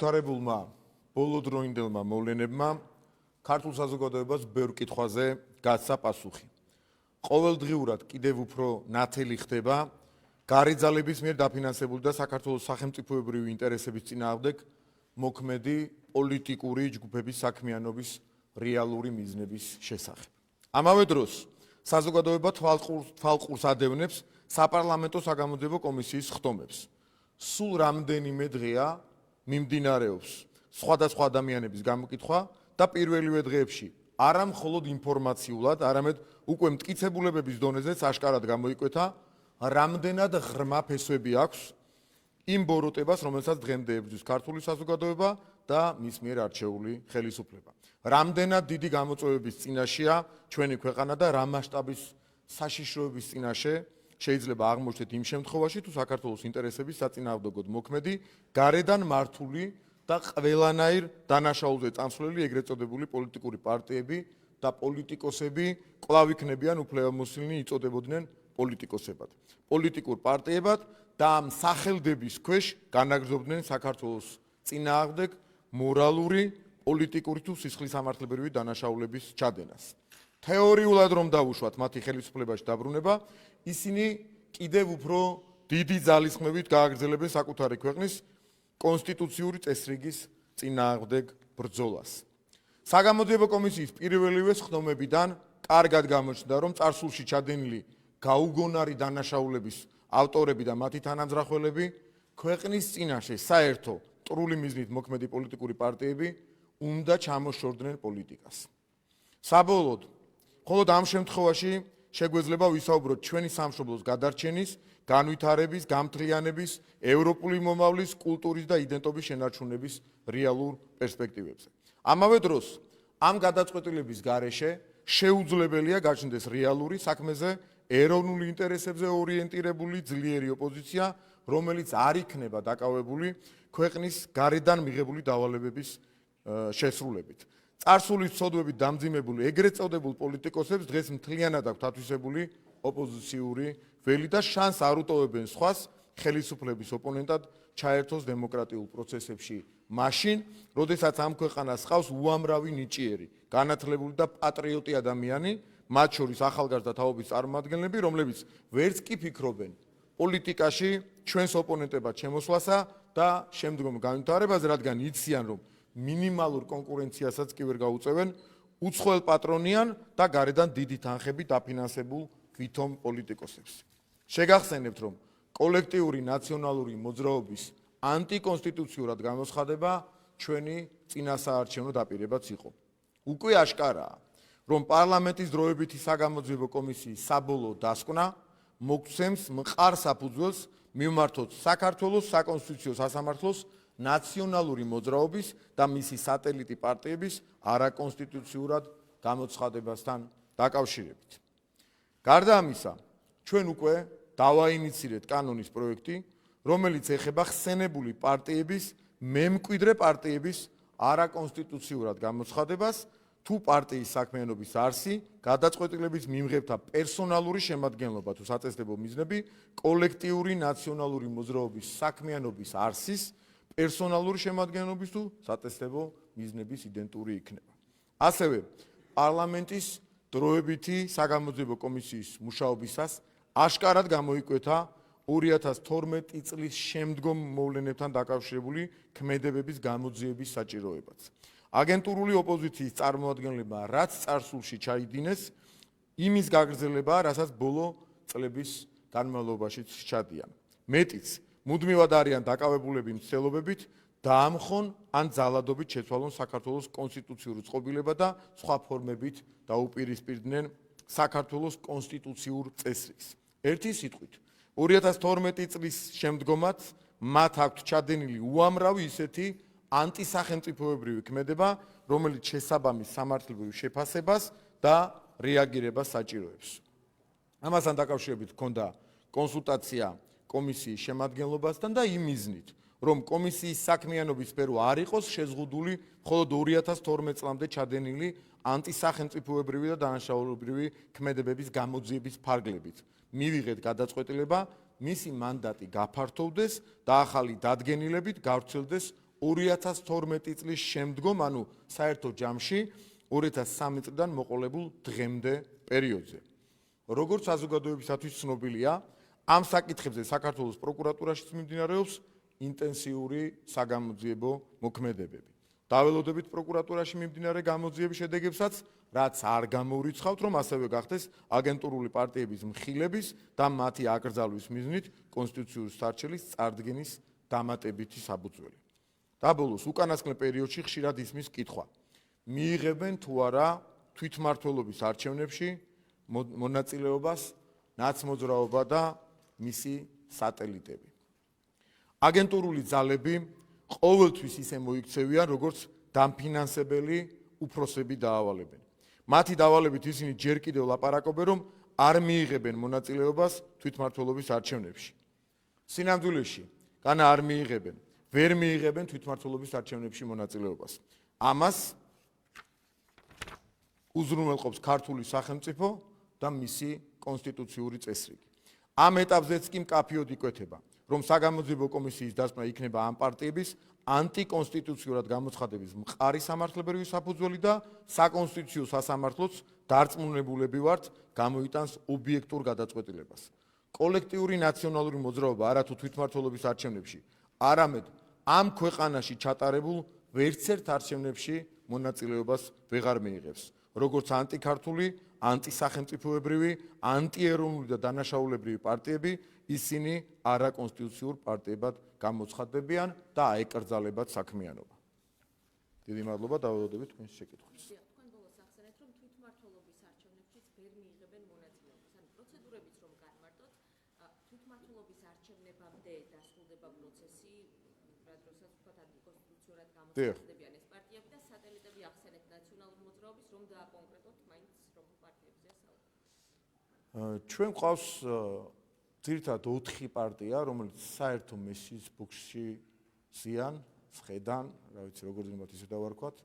განვითარებულმა ბოლოდროინდელმა მოვლენებმა ქართულ საზოგადოებას ბევრ კითხვაზე გასცა პასუხი. ყოველდღიურად კიდევ უფრო ნათელი ხდება გარე ძალების მიერ დაფინანსებული და საქართველოს სახელმწიფოებრივი ინტერესების წინააღმდეგ მოქმედი პოლიტიკური ჯგუფების საქმიანობის რეალური მიზნების შესახებ. ამავე დროს საზოგადოება თვალყურს ადევნებს საპარლამენტო საგამოძიებო კომისიის ხდომებს. სულ რამდენიმე დღეა მიმდინარეობს სხვადასხვა ადამიანების გამოკითხვა და პირველივე დღეებში არა მხოლოდ ინფორმაციულად, არამედ უკვე მტკიცებულებების დონეზეც აშკარად გამოიკვეთა, რამდენად ღრმა ფესვები აქვს იმ ბოროტებას, რომელსაც დღემდე ებრძვის ქართული საზოგადოება და მის მიერ არჩეული ხელისუფლება. რამდენად დიდი გამოწვევების წინაშეა ჩვენი ქვეყანა და რა მასშტაბის საშიშროების წინაშე შეიძლება აღმოჩნდეთ იმ შემთხვევაში, თუ საქართველოს ინტერესების საწინააღმდეგოდ მოქმედი გარედან მართული და ყველანაირ დანაშაულზე წამსვლელი ეგრეთ წოდებული პოლიტიკური პარტიები და პოლიტიკოსები კვლავ იქნებიან უფლებამოსილნი იწოდებოდნენ პოლიტიკოსებად. პოლიტიკურ პარტიებად და ამ სახელდების ქვეშ განაგრძობდნენ საქართველოს წინააღმდეგ მორალური, პოლიტიკური თუ სისხლისამართლებრივი დანაშაულების ჩადენას. თეორიულად რომ დავუშვათ მათი ხელისუფლებაში დაბრუნება, ისინი კიდევ უფრო დიდი ძალისხმევით გააგრძელებენ საკუთარი ქვეყნის კონსტიტუციური წესრიგის წინააღმდეგ ბრძოლას. საგამოძიებო კომისიის პირველივე ხდომებიდან კარგად გამოჩნდა, რომ წარსულში ჩადენილი გაუგონარი დანაშაულების ავტორები და მათი თანამძრახველები ქვეყნის წინაშე საერთო ტრული მიზნით მოქმედი პოლიტიკური პარტიები უნდა ჩამოშორდნენ პოლიტიკას. საბოლოოდ, მხოლოდ ამ შემთხვევაში შეგვეძლება ვისაუბროთ ჩვენი სამშობლოს გადარჩენის, განვითარების, გამთლიანების, ევროპული მომავლის, კულტურის და იდენტობის შენარჩუნების რეალურ პერსპექტივებზე. ამავე დროს, ამ გადაწყვეტილების გარეშე შეუძლებელია გაჩნდეს რეალური საქმეზე ეროვნული ინტერესებზე ორიენტირებული ძლიერი ოპოზიცია, რომელიც არ იქნება დაკავებული ქვეყნის გარედან მიღებული დავალებების შესრულებით. წარსულის ცოდვებით დამძიმებული ეგრეთ წოდებულ პოლიტიკოსებს დღეს მთლიანად აქვთ ათვისებული ოპოზიციური ველი და შანსს არ უტოვებენ სხვას ხელისუფლების ოპონენტად ჩაერთოს დემოკრატიულ პროცესებში მაშინ, როდესაც ამ ქვეყანას ჰყავს უამრავი ნიჭიერი, განათლებული და პატრიოტი ადამიანი, მათ შორის ახალგაზრდა თაობის წარმომადგენლები, რომლებიც ვერც კი ფიქრობენ პოლიტიკაში ჩვენს ოპონენტებად შემოსვლასა და შემდგომ განვითარებაზე, რადგან იციან, რომ მინიმალურ კონკურენციასაც კი ვერ გაუწევენ, უცხოელ პატრონიან და გარედან დიდი თანხებით დაფინანსებულ ვითომ პოლიტიკოსებს. შეგახსენებთ, რომ კოლექტიური ნაციონალური მოძრაობის ანტიკონსტიტუციურად გამოცხადება ჩვენი წინასაარჩევნო დაპირებაც იყო. უკვე აშკარაა, რომ პარლამენტის დროებითი საგამოძიებო კომისიის საბოლოო დასკვნა მოგცემს მყარ საფუძველს მივმართოთ საქართველოს საკონსტიტუციო სასამართლოს ნაციონალური მოძრაობის და მისი სატელიტი პარტიების არაკონსტიტუციურად გამოცხადებასთან დაკავშირებით. გარდა ამისა, ჩვენ უკვე დავაინიცირეთ კანონის პროექტი, რომელიც ეხება ხსენებული პარტიების მემკვიდრე პარტიების არაკონსტიტუციურად გამოცხადებას, თუ პარტიის საქმიანობის არსი, გადაწყვეტილების მიმღებთა პერსონალური შემადგენლობა თუ საწესდებო მიზნები, კოლექტიური ნაციონალური მოძრაობის საქმიანობის არსის, პერსონალური შემადგენლობის თუ საწესდებო მიზნების იდენტური იქნება. ასევე, პარლამენტის დროებითი საგამოძიებო კომისიის მუშაობისას აშკარად გამოიკვეთა 2012 წლის შემდგომ მოვლენებთან დაკავშირებული ქმედებების გამოძიების საჭიროებაც. აგენტურული ოპოზიციის წარმომადგენლებმა რაც წარსულში ჩაიდინეს, იმის გაგრძელებაა, რასაც ბოლო წლების განმავლობაშიც ჩადიან. მეტიც, მუდმივად არიან დაკავებულები მცდელობებით დაამხონ ან ძალადობით შეცვალონ საქართველოს კონსტიტუციურ წყობილება და სხვა ფორმებით დაუპირისპირდნენ საქართველოს კონსტიტუციურ წესრიგს. ერთი სიტყვით, 2012 წლის შემდგომაც მათ აქვთ ჩადენილი უამრავი ისეთი ანტისახელმწიფოებრივი ქმედება, რომელიც შესაბამის სამართლებრივ შეფასებას და რეაგირებას საჭიროებს. ამასთან დაკავშირებით ჰქონდა კონსულტაცია კომისიის შემადგენლობასთან და იმ მიზნით, რომ კომისიის საქმიანობის სფერო არ იყოს შეზღუდული მხოლოდ 2012 წლამდე ჩადენილი ანტისახელმწიფოებრივი და დანაშაულებრივი ქმედებების გამოძიების ფარგლებით. მივიღეთ გადაწყვეტილება, მისი მანდატი გაფართოვდეს და ახალი დადგენილებით გავრცელდეს 2012 წლის შემდგომ, ანუ საერთო ჯამში 2003 წლიდან მოყოლებულ დღემდე პერიოდზე. როგორც საზოგადოებისათვის ცნობილია, ამ საკითხებზე საქართველოს პროკურატურაშიც მიმდინარეობს ინტენსიური საგამოძიებო მოქმედებები. დაველოდებით პროკურატურაში მიმდინარე გამოძიების შედეგებსაც, რაც არ გამოურიცხავთ, რომ ასევე გახდეს აგენტურული პარტიების მხილების და მათი აკრძალვის მიზნით კონსტიტუციური სარჩელის წარდგენის დამატებითი საფუძველი. და ბოლოს უკანასკნელ პერიოდში ხშირად ისმის კითხვა: მიიღებენ თუ არა თვითმმართველობის არჩევნებში მონაწილეობას ნაცმოძრაობა და მისი სატელიტები. აგენტურული ძალები ყოველთვის ისე მოიქცევიან, როგორც დამფინანსებელი უფროსები დაავალებენ. მათი დავალებით ისინი ჯერ კიდევ ლაპარაკობენ, რომ არ მიიღებენ მონაწილეობას თვითმმართველობის არჩევნებში. სინამდვილეში, განა არ მიიღებენ, ვერ მიიღებენ თვითმმართველობის არჩევნებში მონაწილეობას. ამას უზრუნველყოფს ქართული სახელმწიფო და მისი კონსტიტუციური წესრიგი. ამ ეტაპზეც კი მკაფიოდ იკვეთება, რომ საგამოძიებო კომისიის დასკვნა იქნება ამ პარტიების ანტიკონსტიტუციურად გამოცხადების მყარი სამართლებრივი საფუძველი და საკონსტიტუციო სასამართლოც დარწმუნებულები ვართ გამოიტანს ობიექტურ გადაწყვეტილებას. კოლექტიური ნაციონალური მოძრაობა არათუ თვითმმართველობის არჩევნებში, არამედ ამ ქვეყანაში ჩატარებულ ვერცერთ არჩევნებში მონაწილეობას ვეღარ მიიღებს. როგორც ანტიქართული, ანტისახელმწიფოებრივი, ანტიეროვნული და დანაშაულებრივი პარტიები, ისინი არაკონსტიტუციურ პარტიებად გამოცხადდებიან და აეკრძალებათ საქმიანობა. დიდი მადლობა, დავველოდებით თქვენს შეკითხვებს. თქვენ ბოლოს ახსენეთ, რომ თვითმმართველობის არჩევნებშიც ვერ მიიღებენ მონაწილეობას. ანუ პროცედურებიც რომ განმარტოთ, თვითმმართველობის არჩევნებამდე დასრულდება პროცესი, რა დროსაც ვთქვათ, ანტიკონსტიტუციურად გამოცხადდებიან ეს პარტიები და სატელიტები ახსენეთ ნაციონალური მოძრაობის, რომ დააკონკრეტოთ მაინც რომელ პარტიებზეა საუბარი. ჩვენ გვყავს ძირითადად 4 პარტია, რომელიც საერთო მესის ბოქსში ზიან, სხედან, რა ვიცი, როგორ ზემოთ ისე დავარქვათ,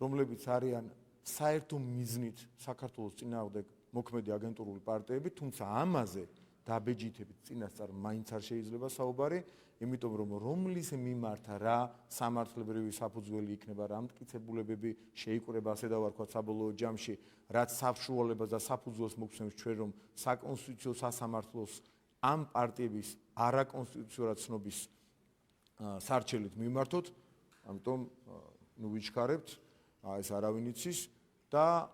რომლებიც არიან საერთო მიზნით საქართველოს წინააღმდეგ მოქმედი აგენტურული პარტიები, თუმცა ამაზე დაბეჯითებით წინასწარ მაინც არ შეიძლება საუბარი, იმიტომ რომ რომლის მიმართ რა სამართლებრივი საფუძველი იქნება, რა მტკიცებულებები შეიკრება, ასე დავარქვათ, საბოლოო ჯამში, რაც საშუალებას და საფუძველს მოგცემს ჩვენ, რომ საკონსტიტუციო სასამართლოს ამ პარტიების არაკონსტიტუციურად ცნობის სარჩელით მიმართოთ, ამიტომ ვიჩქარებთ, ეს არავინ იცის და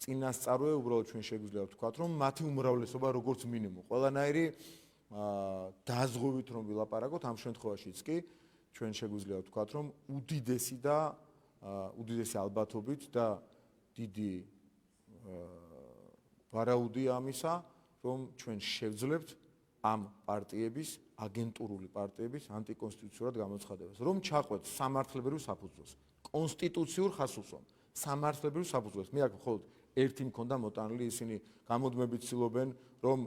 წინასწარვე უბრალოდ ჩვენ შეგვიძლია ვთქვათ, რომ მათი უმრავლესობა როგორც მინიმუმ ყველანაირი დაზღვევით რომ ვილაპარაკოთ, ამ შემთხვევაშიც კი ჩვენ შეგვიძლია ვთქვათ, რომ უდიდესი ალბათობით და დიდი ვარაუდია ამისა, რომ ჩვენ შევძლებთ ამ პარტიების, აგენტურული პარტიების ანტიკონსტიტუციურად გამოცხადებას, რომ ჩაყვეთ სამართლებრივ საფუძველს, კონსტიტუციურ ხასუსონ, სამართლებრივ საფუძველს. მე აქ მხოლოდ ერთი მქონდა მოტანილი, ისინი გამოდმებით ცდილობენ, რომ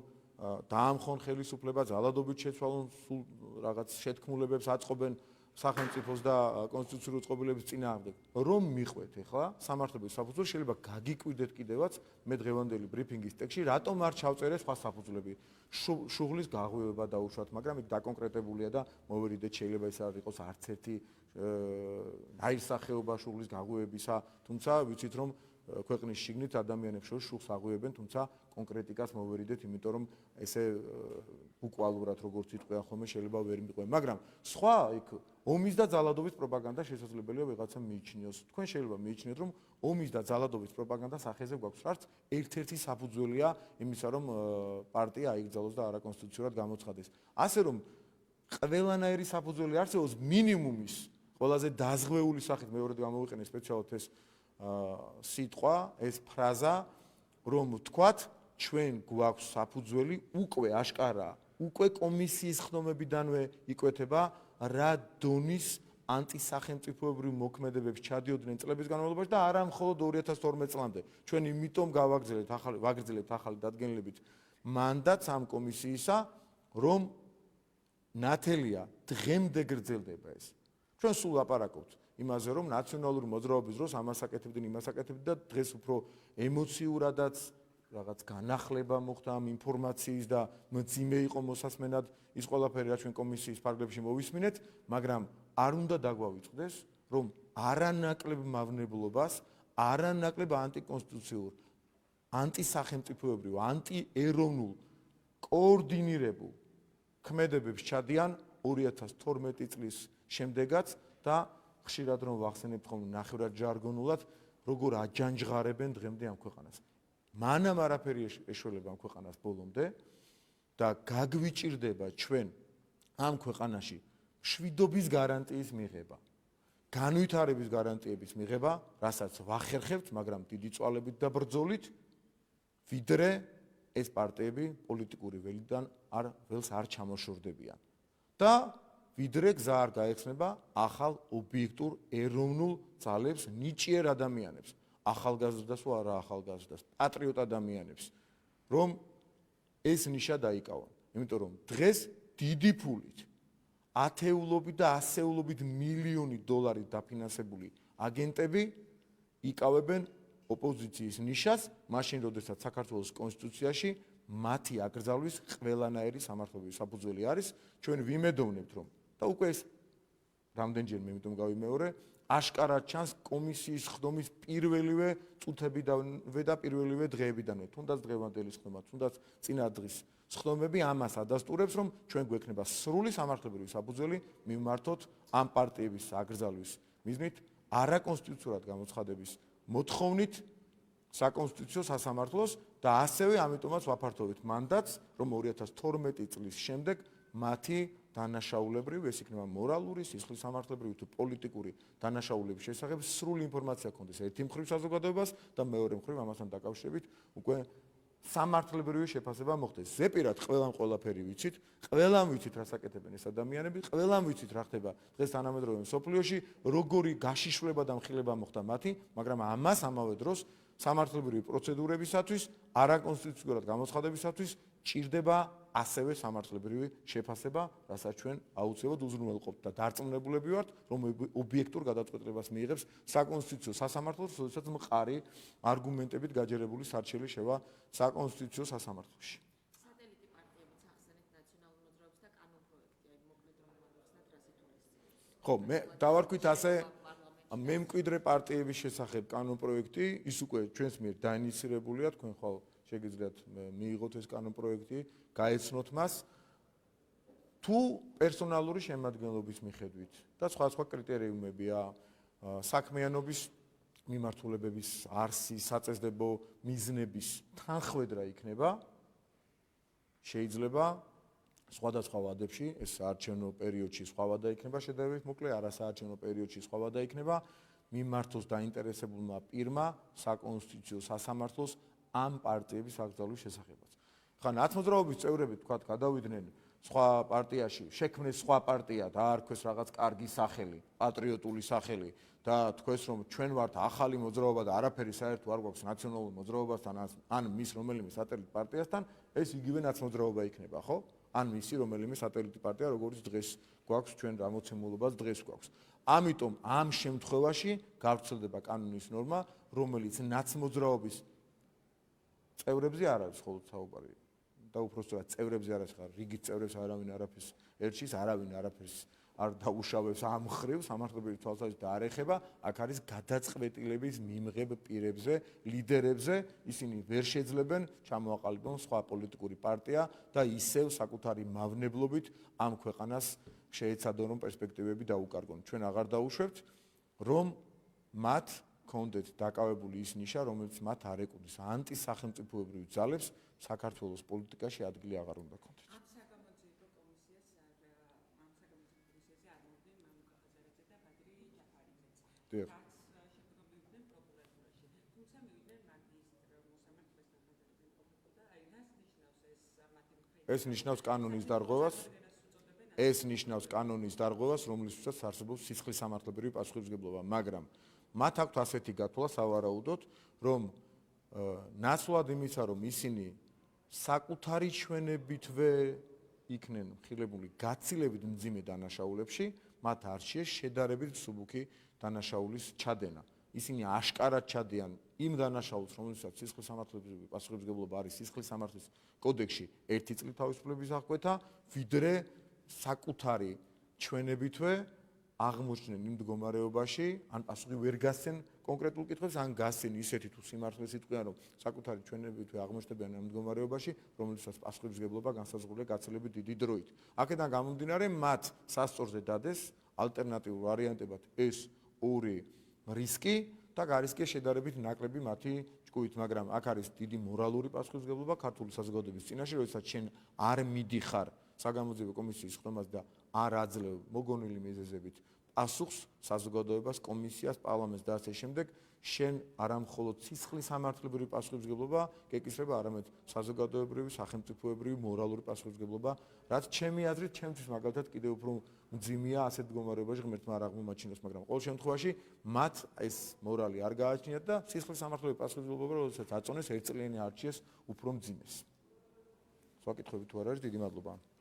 დაამხონ ხელისუფლება, ძალადობით შეცვალონ, სულ რაღაც შეთქმულებებს აწყობენ სახელმწიფოს და კონსტიტუციური წყობილების წინააღმდეგ. რომ მიყვეთ ახლა სამართლებრივ საფუძველს, შეიძლება გაგიკვირდეთ კიდევაც მე დღევანდელი ბრიფინგის ტექსტში, რატომ არ ჩავწერე სხვა საფუძვლები. შუღლის გაღვივება დაუშვათ, მაგრამ იქ დაკონკრეტებულია და მოვერიდეთ, შეიძლება ეს არ იყოს არც ერთი ნაირსახეობა შუღლის გაღვივებისა, თუმცა ვიცით რომ ქვეყნის შიგნით ადამიანებს შორის შუღს აღვივებენ, თუმცა კონკრეტიკას მოვერიდეთ, იმიტომ რომ ესე ბუკვალურად როგორც იტყვიან ხოლმე შეიძლება ვერ მიყვენ, მაგრამ სხვა იქ ომის და ძალადობის პროპაგანდა შესაძლებელია ვიღაცა მიიჩნიოს. თქვენ შეიძლება მიიჩნიოთ, რომ ომის და ძალადობის პროპაგანდა სახეზე გვაქვს, რაც ერთ-ერთი საფუძველია იმისა, რომ პარტია აიგზავნოს და არაკონსტიტუციურად გამოცხადეს. ასე რომ ყველანაირი საფუძველი არსებობს მინიმუმის ყველაზე დაზღვეული სახით, მეორედ გამოვიყენე სპეციალურად ეს სიტყვა, ეს ფრაზა, რომ ვთქვათ, ჩვენ გვაქვს საფუძველი უკვე აშკარაა, უკვე კომისიის ხდომებიდანვე იკვეთება რა დონის ანტისახელმწიფოებრივ მოქმედებებს ჩადიოდნენ წლების განმავლობაში და არა მხოლოდ 2012 წლამდე. ჩვენ იმიტომ ვაგრძელებთ ახალი დადგენილებით მანდატს ამ კომისიისა, რომ ნათელია დღემდე გრძელდება ეს. ჩვენ სულ ლაპარაკობთ იმაზე, რომ ნაციონალური მოძრაობის დროს ამას აკეთებდნენ, იმას აკეთებდნენ და დღეს უფრო ემოციურადაც რაღაც განახლება მოხდა ამ ინფორმაციის და მძიმე იყო მოსასმენად ის ყველაფერი, რაც ჩვენ კომისიის ფარგლებში მოვისმინეთ, მაგრამ არ უნდა დაგვავიწყდეს, რომ არანაკლებ მავნებლობას, არანაკლებ ანტიკონსტიტუციურ, ანტისახელმწიფოებრივ, ანტიეროვნულ, კოორდინირებულ ქმედებებს ჩადიან 2012 წლის შემდეგაც და ხშირად რომ ვახსენებთ ხოლმე ნახევრად ჟარგონულად, როგორ აჯანჯღარებენ დღემდე ამ ქვეყანას. მანამ არაფერი ეშველება ამ ქვეყანას ბოლომდე და გაგვიჭირდება ჩვენ ამ ქვეყანაში მშვიდობის გარანტიის მიღება, განვითარების გარანტიების მიღება, რასაც ვახერხებთ, მაგრამ დიდი წვალებით და ბრძოლით, ვიდრე ეს პარტიები პოლიტიკური ველიდან ველს არ ჩამოშორდებიან. და ვიდრე გზა არ გაეხსნება ახალ ობიექტურ ეროვნულ ძალებს, ნიჭიერ ადამიანებს, ახალგაზრდას თუ არა ახალგაზრდას, პატრიოტ ადამიანებს, რომ ეს ნიშა დაიკავონ. იმიტომ რომ დღეს დიდი ფულით, ათეულობით და ასეულობით მილიონი დოლარით დაფინანსებული აგენტები იკავებენ ოპოზიციის ნიშას, მაშინ როდესაც საქართველოს კონსტიტუციაში მათი აკრძალვის ყველანაირი სამართლებრივი საფუძველი არის. ჩვენ ვიმედოვნებთ, რომ და უკვე ეს რამდენჯერმე, იმიტომ გავიმეორე, აშკარად ჩანს კომისიის ხდომის პირველივე წუთებიდანვე და პირველივე დღეებიდანვე, თუნდაც დღევანდელი ხდომა, თუნდაც წინა დღის ხდომები ამას ადასტურებს, რომ ჩვენ გვექნება სრული სამართლებრივი საფუძველი მივმართოთ ამ პარტიების აკრძალვის მიზნით, არაკონსტიტუციურად გამოცხადების მოთხოვნით საკონსტიტუციო სასამართლოს და ასევე ამიტომაც ვაფართოვით მანდატს, რომ 2012 წლის შემდეგ მათი დანაშაულებრივი, ეს იქნება მორალური, სისხლისამართლებრივი თუ პოლიტიკური დანაშაულების შესახებ სრული ინფორმაცია ქონდეს ერთი მხრივ საზოგადოებას და მეორე მხრივ ამასთან დაკავშირებით უკვე სამართლებრივი შეფასება მოხდეს. ზეპირად ყველამ ყველაფერი ვიცით, ყველამ ვიცით რა საკეთებენ ეს ადამიანები, ყველამ ვიცით რა ხდება დღეს თანამედროვე მსოფლიოში, როგორი გაშიშვლება და მხილება მოხდა მათი, მაგრამ ამას ამავე დროს სამართლებრივი პროცედურებისათვის, არაკონსტიტუციურად გამოცხადებისათვის ჭირდება ასევე სამართლებრივი შეფასება, რასაც ჩვენ აუცილებლად უზრუნველყოფთ და დარწმუნებულები ვართ, რომ ობიექტურ გადაწყვეტილებას მიიღებს საკონსტიტუციო სასამართლოს, როდესაც მყარი არგუმენტებით გაჯერებული სარჩელი შევა საკონსტიტუციო სასამართლოში. სატელიტი პარტიებიც ახსენეთ ნაციონალურ მოძრაობას და კანონპროექტი, აი მოკლედ რომ მოგხსნათ რა სიტუაცია. ხო, მე დავარქვით ასე მემკვიდრე პარტიების შესახებ კანონპროექტი, ის უკვე ჩვენს მიერ დაინიცირებულია, თქვენ ხვალ შეგიძლიათ მიიღოთ ეს კანონპროექტი, გაეცნოთ მას თუ პერსონალური შემადგენლობის მიხედვით და სხვა კრიტერიუმებია, საქმიანობის მიმართულებების არსი, საწესდებო მიზნების თანხwebdriver იქნება, შეიძლება სხვადასხვა ვადებში, ეს საარჩევნო პერიოდში სხვა ვადა იქნება შედარებით მოკლე, არასაარჩევნო პერიოდში სხვა ვადა იქნება, მიმართოს დაინტერესებულმა პირმა საკონსტიტუციო სასამართლოს ამ პარტიების აკრძალვის შესახებაც. ხა ნაცმოძრაობის წევრები თქვათ გადავიდნენ სხვა პარტიაში, შექმნეს სხვა პარტია, დაარქვეს რაღაც კარგი სახელი, პატრიოტული სახელი და თქვეს რომ ჩვენ ვართ ახალი მოძრაობა და არაფერი საერთო არ გვაქვს ნაციონალურ მოძრაობასთან ან მის რომელიმე სატელიტ პარტიასთან, ეს იგივე ნაცმოძრაობა იქნება, ხო? ან მისი რომელიმე სატელიტი პარტია, როგორც დღეს გვაქვს ჩვენ რამოცემულობას დღეს გვაქვს. ამიტომ ამ შემთხვევაში გავრცელდება კანონის ნორმა, რომელიც ნაცმოძრაობის წევრებზე არ არის მხოლოდ საუბარი. და უпростоრად წევრებზე არ არის, რიგით წევრებს არავინ არაფერს ერჩის, არავინ არაფერს არ დაუშავებს ამ მხრივ სამართლებრივი თვალსაზრისით და არ ეხება, აქ არის გადაწყვეტილების მიმღებ პირებზე, ლიდერებზე, ისინი ვერ შეძლებენ ჩამოაყალიბონ სხვა პოლიტიკური პარტია და ისევ საკუთარი მავნებლობით ამ ქვეყანას შეეცადონ რომ პერსპექტივები დაუკარგონ. ჩვენ აღარ დაუშვებთ, რომ მათ კონდეთ დაკავებული ის ნიშა, რომელიც მათ არ ეკუთვნის ანტისახელმწიფოებრივ ძალებს საქართველოს პოლიტიკაში ადგილი აღარ უნდა ქონდეთ. ამ საგამოძიებო კომისიას არ მომდენ მამუკახაზარეძე და ბადრი ჯაფარიძეც. დიახ. რაც შედგებოდნენ პროკურატურაში. თუმცა მივიდნენ მაგისტრ მოსამართლესთან ხაზებიდან ყოფილიყო და აი რას ნიშნავს ეს მათი ეს ნიშნავს კანონის დარღვევას. ეს ნიშნავს კანონის დარღვევას, რომლისთვისაც არსებობს სისხლისამართლებრივი პასუხისმგებლობა, მაგრამ მათ აქვთ ასეთი გათვლა სავარაუდოდ, რომ ნაცვლად იმისა, რომ ისინი საკუთარი ჩვენებითვე იქნენ მხილებული გაცილებით მძიმე დანაშაულებში, მათ არ შეეს შედარებით მსუბუქი დანაშაულის ჩადენა. ისინი აშკარად ჩადიან იმ დანაშაულს, რომელსაც სისხლისამართლებრივი პასუხისმგებლობა არის სისხლისამართლის კოდექსში 1 წლით თავისუფლების აღკვეთა, ვიდრე საკუთარი ჩვენებითვე აღმოჩნდნენ იმ მდგომარეობაში, ან პასუხი ვერ გასცენ კონკრეტულ კითხვებს, ან გასცენ ისეთი თუ სიმართლეს იტყვიან, რომ საკუთარი ჩვენებით აღმოჩნდებიან ამ მდგომარეობაში, რომელსაც პასუხისმგებლობა განსაზღვრულია გაცილებით დიდი დროით. აქედან გამომდინარე, მათ სასწორზე დადეს ალტერნატიულ ვარიანტებად ეს ორი რისკი და გარისკია შედარებით ნაკლები მათი ჭკუით, მაგრამ აქ არის დიდი მორალური პასუხისმგებლობა ქართული საზოგადოების წინაშე, როდესაც შენ არ მიდიხარ საგამოძიებო კომისიის ხდომას და არ აძლევ მოგონილი მიზეზებით პასუხს საზოგადოებას, კომისიას, პარლამენტს და ასე შემდეგ, შენ არა მხოლოდ სისხლის სამართლებრივი პასუხისმგებლობა გეკისრება, არამედ საზოგადოებრივი, სახელმწიფოებრივი, მორალური პასუხისმგებლობა, რაც ჩემი აზრით, ჩემთვის მაგალითად კიდევ უფრო მძიმეა ასეთ მდგომარეობაში ღმერთმა არ აღმოაჩინოს, მაგრამ ყოველ შემთხვევაში მათ ეს მორალი არ გააჩნიათ და სისხლის სამართლებრივი პასუხისმგებლობა, როდესაც აწონეს ერთწლიანი არჩიეს უფრო მძიმეს. სხვა კითხვები თუ არ არის, დიდი მადლობა.